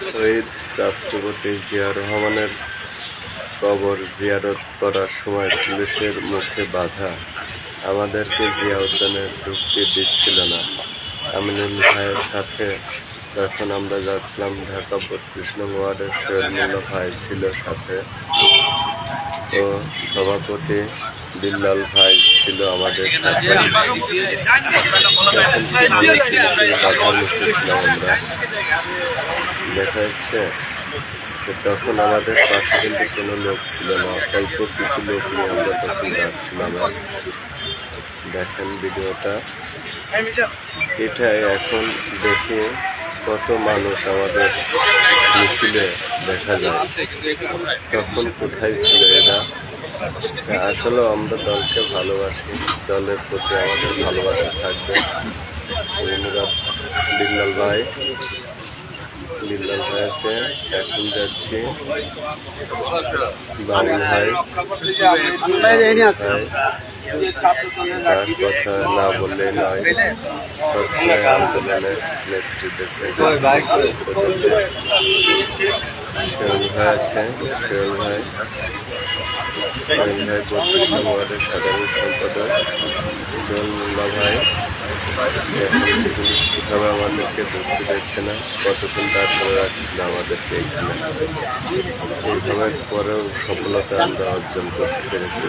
শহীদ রাষ্ট্রপতি জিয়া রহমানের কবর জিয়ারত করার সময় পুলিশের মুখে বাধা, আমাদেরকে জিয়া উদ্যানে ঢুকতে দিচ্ছিল না। আমিনুল ভাইয়ের সাথে যখন আমরা যাচ্ছিলাম, ঢাকা ৩২ নং ওয়ার্ডের সোহেল মোল্লা ভাই ছিল সাথে, ও সভাপতি বিল্লাল ভাই ছিল আমাদের সাথে। যখন পুলিশের বাধার মুক্তি ছিলাম আমরা, দেখা যাচ্ছে তখন আমাদের পাশে কিন্তু কোনো লোক ছিল না, অল্প কিছু লোক নিয়ে আমরা তখন যাচ্ছিলাম। দেখেন ভিডিওটা, এটাই এখন দেখে কত মানুষ আমাদের মিছিলে দেখা যায়। তখন কোথায় ছিল এরা? আসলে আমরা দলকে ভালোবাসি, দলের প্রতি আমাদের ভালোবাসা থাকবে। ধন্যবাদ বিল্লাল ভাই আছে। এখন যাচ্ছি বাবুল ভাই, যার কথা না বললে নয়, সবসময় আন্দোলনের নেতৃত্বে সোহেল ভাই আছে। সোহেল ভাই ৩২ নং ওয়ার্ডের সাধারণ সম্পাদক। সোহেল মোল্লা ভাই, এখন পুলিশ কীভাবে আমাদেরকে ধরতে দিচ্ছে না, কতক্ষণ দাঁড় করে রাখছিল আমাদেরকে এখানে। এইভাবে পরেও সফলতা আমরা অর্জন করতে পেরেছি।